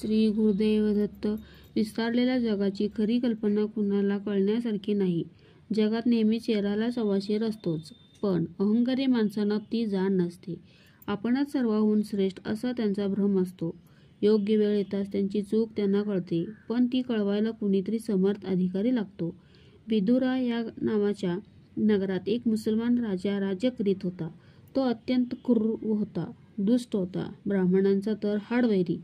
श्री गुरुदेव दत्त. विस्तारलेल्या जगाची खरी कल्पना कुणाला कळण्यासारखी नाही. जगात नेहमी चेहऱ्याला सवाशीर असतोच, पण अहंकारी माणसांना ती जाण नसते. आपणच सर्वाहून श्रेष्ठ असा त्यांचा भ्रम असतो. योग्य वेळ येताच त्यांची चूक त्यांना कळते, पण ती कळवायला कुणीतरी समर्थ अधिकारी लागतो. विदुरा या नावाच्या नगरात एक मुसलमान राजा राज्य करीत होता. तो अत्यंत क्रूर होता, दुष्ट होता, ब्राह्मणांचा तर हाडवैरी.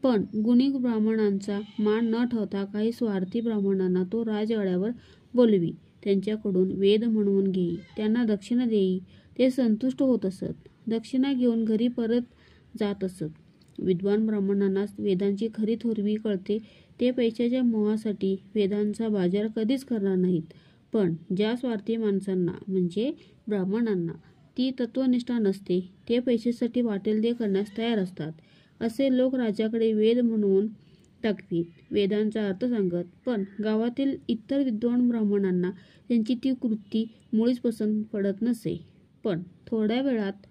पण गुणी ब्राह्मणांचा मान न ठेवता काही स्वार्थी ब्राह्मणांना तो राजवाड्यावर बोलवी, त्यांच्याकडून वेद म्हणवून घेई, त्यांना दक्षिणा देई. ते संतुष्ट होत असत. दक्षिणा घेऊन घरी परत जात असत. विद्वान ब्राह्मणांना वेदांची खरी थोरवी कळते. ते पैशाच्या मोहासाठी वेदांचा बाजार कधीच करणार नाहीत. पण ज्या स्वार्थी माणसांना म्हणजे ब्राह्मणांना ती तत्वनिष्ठा नसते, ते पैशासाठी वाटेल ते करण्यास तयार असतात. असे लोक राजाकडे वेद म्हणवून टाकवीत, वेदांचा अर्थ सांगत. पण गावातील इतर विद्वान ब्राह्मणांना त्यांची ती कृती मुळीच पसंत पडत नसे. पण थोड्या वेळात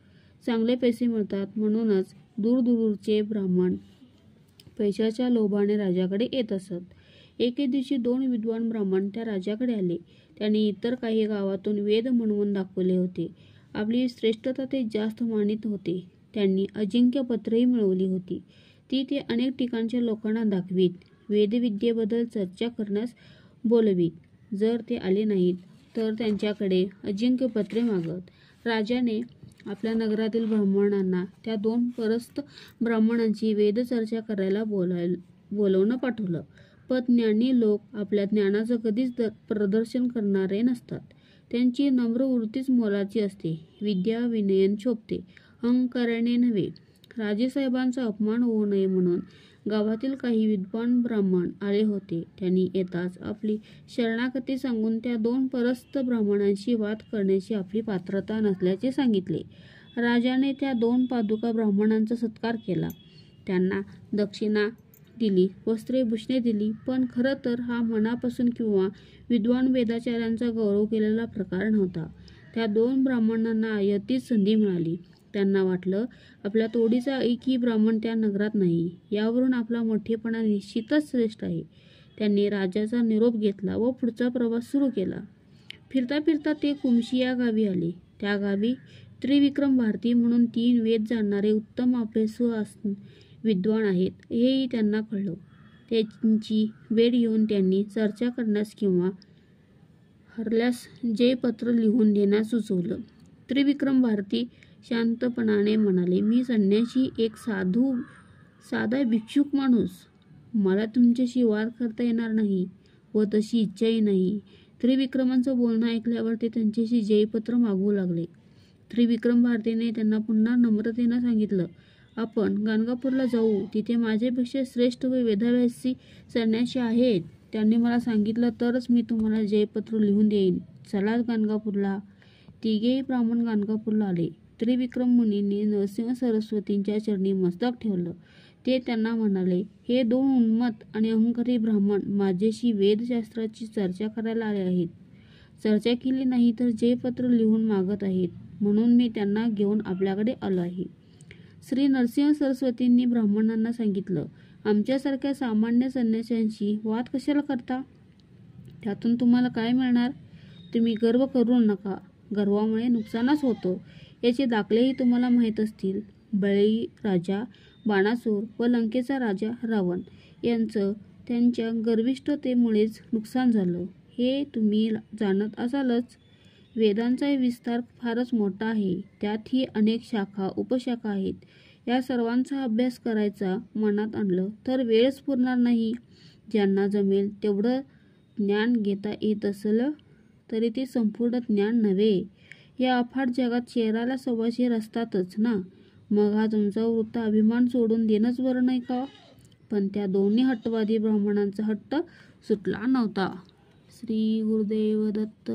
चांगले पैसे मिळतात म्हणूनच दूरदूरचे ब्राह्मण पैशाच्या लोभाने राजाकडे येत असत. एके दिवशी 2 विद्वान ब्राह्मण त्या राजाकडे आले. त्यांनी इतर काही गावातून वेद म्हणवून दाखवले होते. आपली श्रेष्ठता ते जास्त मानित होते. त्यांनी अजिंक्य पत्रही मिळवली होती. ती ते अनेक ठिकाणच्या लोकांना दाखवीत, वेदविद्येबद्दल चर्चा करण्यास बोलवीत. जर ते आले नाहीत तर त्यांच्याकडे अजिंक्य पत्रे मागत. राजाने आपल्या नगरातील ब्राह्मणांना त्या 2 परस्त ब्राह्मणांची वेदचर्चा करायला बोलवून पाठवलं. पण ज्ञानी लोक आपल्या ज्ञानाचं कधीच प्रदर्शन करणारे नसतात. त्यांची नम्र वृत्तीच मोलाची असते. विद्या विनयन शोभते, अहंकाराने नव्हे. राजेसाहेबांचा अपमान होऊ नये म्हणून गावातील काही विद्वान ब्राह्मण आले होते. त्यांनी येताच आपली शरणागती सांगून त्या 2 परस्त ब्राह्मणांशी वाद करण्याची आपली पात्रता नसल्याचे सांगितले. राजाने त्या 2 पादुका ब्राह्मणांचा सत्कार केला, त्यांना दक्षिणा दिली, वस्त्रे भूषणे दिली. पण खरं तर हा मनापासून किंवा विद्वान वेदाचार्यांचा गौरव केलेला प्रकार नव्हता. त्या 2 ब्राह्मणांना यतीच संधी मिळाली. त्यांना वाटलं आपल्या तोडीचा एकही ब्राह्मण त्या नगरात नाही, यावरून आपला मोठेपणा निश्चितच श्रेष्ठ आहे. त्यांनी राजाचा निरोप घेतला व पुढचा प्रवास सुरू केला. फिरता फिरता ते कुमशी या गावी आले. त्या गावी त्रिविक्रम भारती म्हणून 3 वेद जाणणारे उत्तम अभ्यासू विद्वान आहेत, हेही त्यांना कळलं. त्यांची भेट घेऊन त्यांनी चर्चा करण्यास किंवा हरल्यास जयपत्र लिहून देण्यास सुचवलं. त्रिविक्रम भारती शांतपणाने म्हणाले, मी संन्यासी, एक साधा भिक्षुक माणूस. मला तुमच्याशी वाद करता येणार नाही व तशी इच्छाही नाही. त्रिविक्रमांचं बोलणं ऐकल्यावर ते त्यांच्याशी जयपत्र मागवू लागले. त्रिविक्रम भारतीने त्यांना पुन्हा नम्रतेने सांगितलं, आपण गाणगापूरला जाऊ. तिथे माझ्यापेक्षा श्रेष्ठ व वेदाभ्यासी संन्यासी आहेत. त्यांनी मला सांगितलं तरच मी तुम्हाला जयपत्र लिहून देईन. चला गाणगापूरला. तिघेही ब्राह्मण गाणगापूरला आले. त्रिविक्रम मुनींनी नरसिंह सरस्वतींच्या चरणी मस्तक ठेवलं. ते त्यांना म्हणाले, हे 2 उन्मत्त आणि अहंकारी ब्राह्मण माझ्याशी वेदशास्त्राची चर्चा करायला आले आहेत. चर्चा केली नाही तर जयपत्र लिहून मागत आहेत, म्हणून मी त्यांना घेऊन आपल्याकडे आलो आहे. श्री नरसिंह सरस्वतींनी ब्राह्मणांना सांगितलं, आमच्यासारख्या सामान्य संन्याशांशी वाद कशाला करता? त्यातून तुम्हाला काय मिळणार? तुम्ही गर्व करू नका. गर्वामुळे नुकसानच होतं. याचे दाखलेही तुम्हाला माहीत असतील. बळी राजा बाणासूर व लंकेचा राजा रावण यांचं त्यांच्या गर्विष्ठतेमुळेच नुकसान झालं, हे तुम्ही जाणत असालच. वेदांचा विस्तार फारच मोठा आहे. त्यातही अनेक शाखा उपशाखा आहेत. या सर्वांचा अभ्यास करायचा मनात आणलं तर वेळच पुरणार नाही. ज्यांना जमेल तेवढं ज्ञान घेता येत असलं तरी ते संपूर्ण ज्ञान नव्हे. या अफाट जगात चेहऱ्याला सवाशीर असतातच ना. मग हा तुमचा वृत्त अभिमान सोडून देणंच बरं नाही का? पण त्या 2 हट्टवादी ब्राह्मणांचा हट्ट सुटला नव्हता. श्री गुरुदेव दत्त.